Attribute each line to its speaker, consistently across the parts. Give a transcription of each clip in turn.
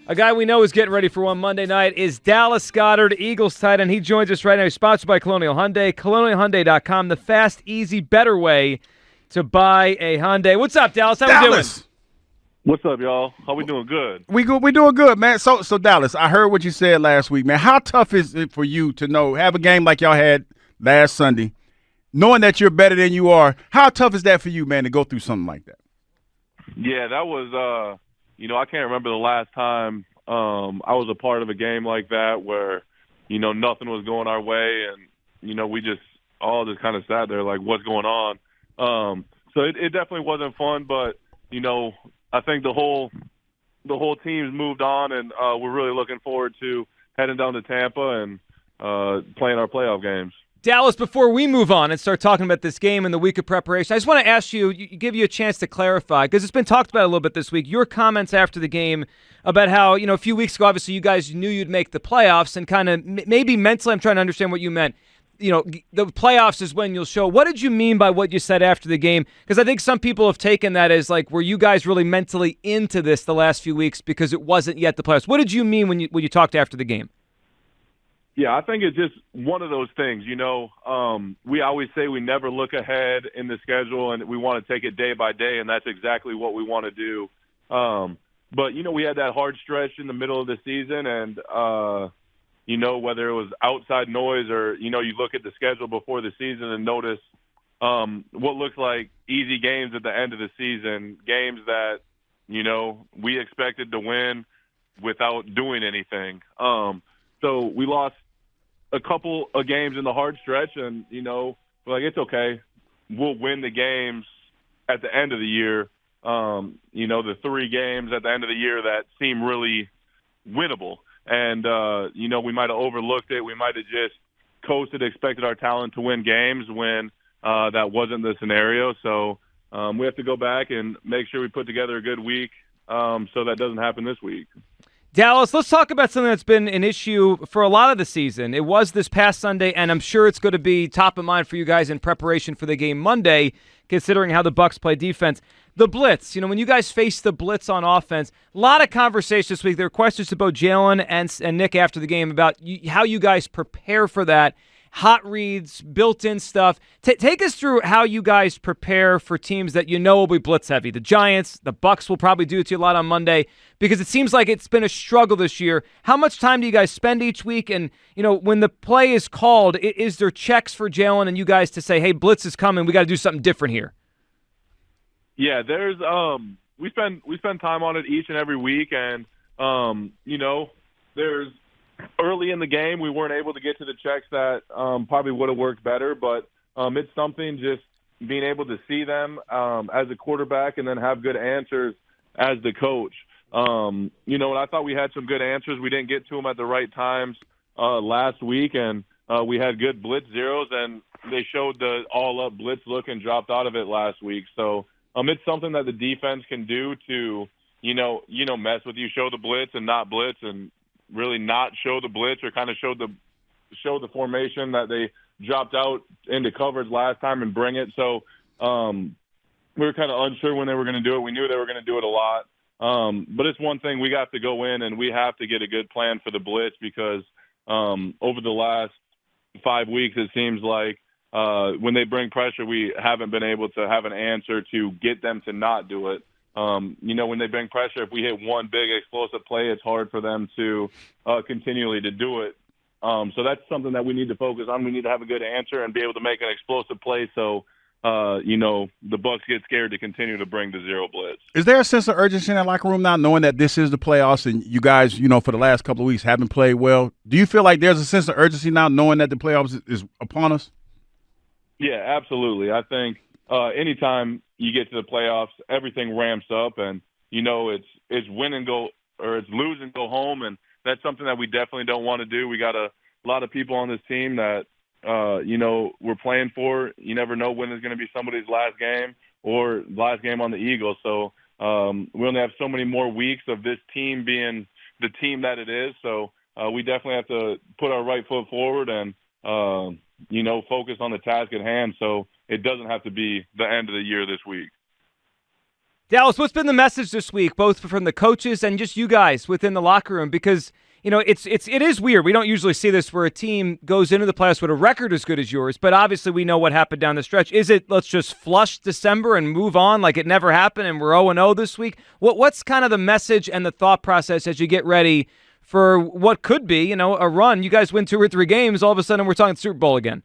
Speaker 1: A guy we know is getting ready for one Monday night is Dallas Goedert, Eagles tight end. He joins us right now. He's sponsored by Colonial Hyundai, colonialhyundai.com, the fast, easy, better way to buy a Hyundai. What's up, Dallas? How we doing?
Speaker 2: What's up, y'all? How we doing? Good.
Speaker 3: We doing good, man. So Dallas, I heard what you said last week, man. How tough is it for you to have a game like y'all had last Sunday, knowing that you're better than you are? How tough is that for you, man, to go through something like that?
Speaker 2: Yeah, that was I can't remember the last time I was a part of a game like that where, nothing was going our way and, we just all just kind of sat there like, what's going on? So it definitely wasn't fun, but, I think the whole team's moved on, and we're really looking forward to heading down to Tampa and playing our playoff games.
Speaker 1: Dallas, before we move on and start talking about this game and the week of preparation, I just want to ask you, give you a chance to clarify, because it's been talked about a little bit this week, your comments after the game about how, a few weeks ago, obviously, you guys knew you'd make the playoffs, and kind of maybe mentally, I'm trying to understand what you meant. The playoffs is when you'll show. What did you mean by what you said after the game? Because I think some people have taken that as like, were you guys really mentally into this the last few weeks because it wasn't yet the playoffs? What did you mean when you talked after the game?
Speaker 2: Yeah, I think it's just one of those things. We always say we never look ahead in the schedule, and we want to take it day by day, and that's exactly what we want to do. But we had that hard stretch in the middle of the season, and whether it was outside noise or, you look at the schedule before the season and notice what looks like easy games at the end of the season, games that, we expected to win without doing anything. So we lost a couple of games in the hard stretch, and, we're like, it's okay. We'll win the games at the end of the year, the 3 games at the end of the year that seem really winnable. And, we might have overlooked it. We might have just coasted, expected our talent to win games when that wasn't the scenario. So we have to go back and make sure we put together a good week so that doesn't happen this week.
Speaker 1: Dallas, let's talk about something that's been an issue for a lot of the season. It was this past Sunday, and I'm sure it's going to be top of mind for you guys in preparation for the game Monday, considering how the Bucs play defense. The blitz, when you guys face the blitz on offense, a lot of conversation this week. There were questions to both Jalen and Nick after the game about how you guys prepare for that. Hot reads, built-in stuff. Take us through how you guys prepare for teams that will be blitz-heavy. The Giants, the Bucs will probably do it to you a lot on Monday because it seems like it's been a struggle this year. How much time do you guys spend each week? And, when the play is called, is there checks for Jalen and you guys to say, hey, blitz is coming, we got to do something different here?
Speaker 2: Yeah, there's we spend time on it each and every week, and there's early in the game we weren't able to get to the checks that probably would have worked better, but it's something just being able to see them as a quarterback and then have good answers as the coach. And I thought we had some good answers. We didn't get to them at the right times last week, and we had good blitz zeros, and they showed the all-up blitz look and dropped out of it last week. So it's something that the defense can do to, mess with you, show the blitz and not blitz, and really not show the blitz or kind of show the formation that they dropped out into coverage last time and bring it. So we were kind of unsure when they were going to do it. We knew they were going to do it a lot. But it's one thing we got to go in and we have to get a good plan for the blitz because over the last 5 weeks, it seems like when they bring pressure, we haven't been able to have an answer to get them to not do it. When they bring pressure, if we hit one big explosive play, it's hard for them to continually to do it. So that's something that we need to focus on. We need to have a good answer and be able to make an explosive play so, the Bucs get scared to continue to bring the zero blitz.
Speaker 3: Is there a sense of urgency in that locker room now, knowing that this is the playoffs and you guys, for the last couple of weeks haven't played well? Do you feel like there's a sense of urgency now, knowing that the playoffs is upon us?
Speaker 2: Yeah, absolutely. I think anytime you get to the playoffs, everything ramps up, and it's win and go, or it's lose and go home, and that's something that we definitely don't want to do. We got a lot of people on this team that we're playing for. You never know when it's going to be somebody's last game or last game on the Eagles. So we only have so many more weeks of this team being the team that it is. So we definitely have to put our right foot forward and focus on the task at hand so it doesn't have to be the end of the year this week.
Speaker 1: Dallas, what's been the message this week, both from the coaches and just you guys within the locker room? Because it is weird. We don't usually see this where a team goes into the playoffs with a record as good as yours, but obviously we know what happened down the stretch. Is it let's just flush December and move on like it never happened and we're 0-0 this week? What's kind of the message and the thought process as you get ready for what could be, a run? You guys win 2 or 3 games, all of a sudden we're talking Super Bowl again.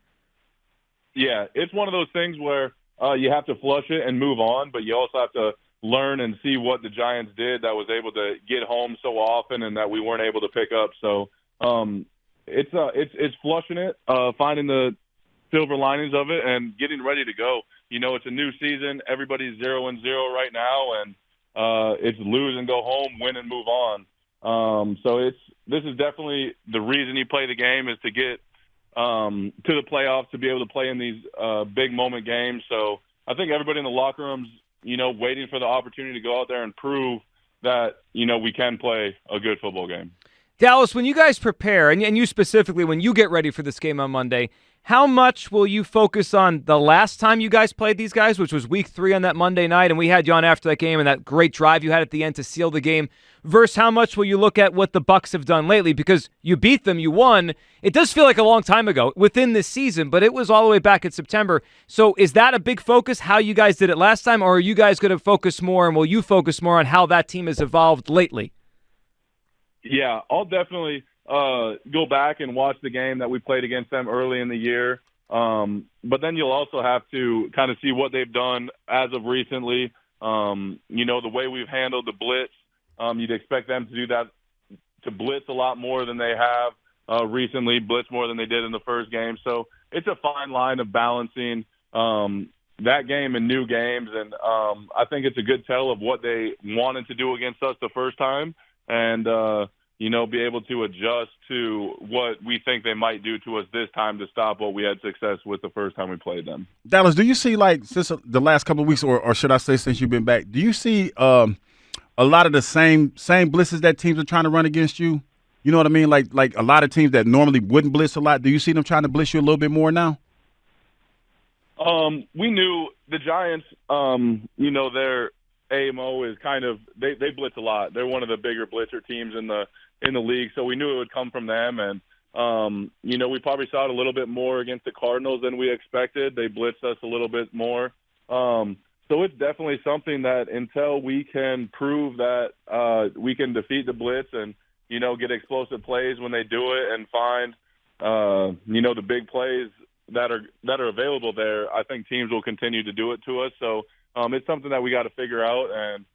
Speaker 2: Yeah, it's one of those things where you have to flush it and move on, but you also have to learn and see what the Giants did that was able to get home so often and that we weren't able to pick up. So it's flushing it, finding the silver linings of it, and getting ready to go. It's a new season. Everybody's 0-0 right now, and it's lose and go home, win and move on. So this is definitely the reason you play the game, is to get to the playoffs, to be able to play in these big moment games. So I think everybody in the locker room's waiting for the opportunity to go out there and prove that, we can play a good football game.
Speaker 1: Dallas, when you guys prepare, and you specifically, when you get ready for this game on Monday, how much will you focus on the last time you guys played these guys, which was week 3 on that Monday night, and we had you on after that game and that great drive you had at the end to seal the game, versus how much will you look at what the Bucs have done lately? Because you beat them, you won. It does feel like a long time ago within this season, but it was all the way back in September. So is that a big focus, how you guys did it last time, or are you guys going to focus more, and will you focus more on how that team has evolved lately?
Speaker 2: Yeah, I'll definitely go back and watch the game that we played against them early in the year. But then you'll also have to kind of see what they've done as of recently. The way we've handled the blitz, you'd expect them to do that, to blitz a lot more than they have recently, blitz more than they did in the first game. So it's a fine line of balancing that game and new games. And I think it's a good tell of what they wanted to do against us the first time, and be able to adjust to what we think they might do to us this time to stop what we had success with the first time we played them.
Speaker 3: Dallas, do you see, since the last couple of weeks, or should I say since you've been back, do you see a lot of the same blitzes that teams are trying to run against you? You know what I mean? Like a lot of teams that normally wouldn't blitz a lot, do you see them trying to blitz you a little bit more now?
Speaker 2: We knew the Giants, their AMO is kind of they blitz a lot. They're one of the bigger blitzer teams in the league, so we knew it would come from them. And we probably saw it a little bit more against the Cardinals than we expected. They blitzed us a little bit more. So it's definitely something that until we can prove that we can defeat the blitz and get explosive plays when they do it and find the big plays that are available there, I think teams will continue to do it to us. So it's something that we got to figure out, and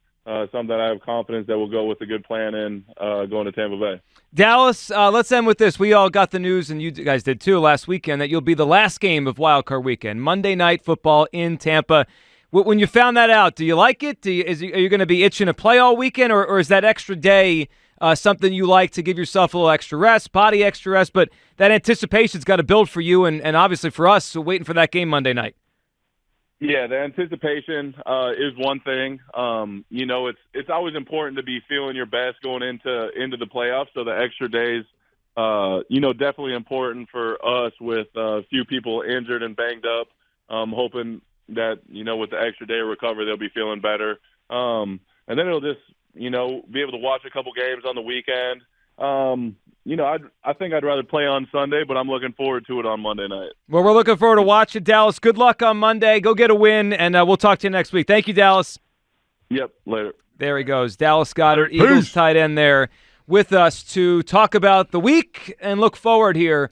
Speaker 2: something that I have confidence that we'll go with a good plan in going to Tampa Bay.
Speaker 1: Dallas, let's end with this. We all got the news, and you guys did too, last weekend, that you'll be the last game of Wild Card Weekend, Monday Night Football in Tampa. When you found that out, do you like it? Are you going to be itching to play all weekend, or is that extra day something you like to give yourself a little extra rest, body extra rest? But that anticipation's got to build for you and obviously for us, so waiting for that game Monday night.
Speaker 2: Yeah, the anticipation is one thing. It's always important to be feeling your best going into the playoffs. So the extra days, definitely important for us with a few people injured and banged up. Hoping that with the extra day of recovery, they'll be feeling better. And then it'll just be able to watch a couple games on the weekend. I think I'd rather play on Sunday, but I'm looking forward to it on Monday night.
Speaker 1: Well, we're looking forward to watching, Dallas. Good luck on Monday. Go get a win, and we'll talk to you next week. Thank you, Dallas.
Speaker 2: Yep, later.
Speaker 1: There he goes. Dallas Goedert, Eagles tight end there with us to talk about the week and look forward here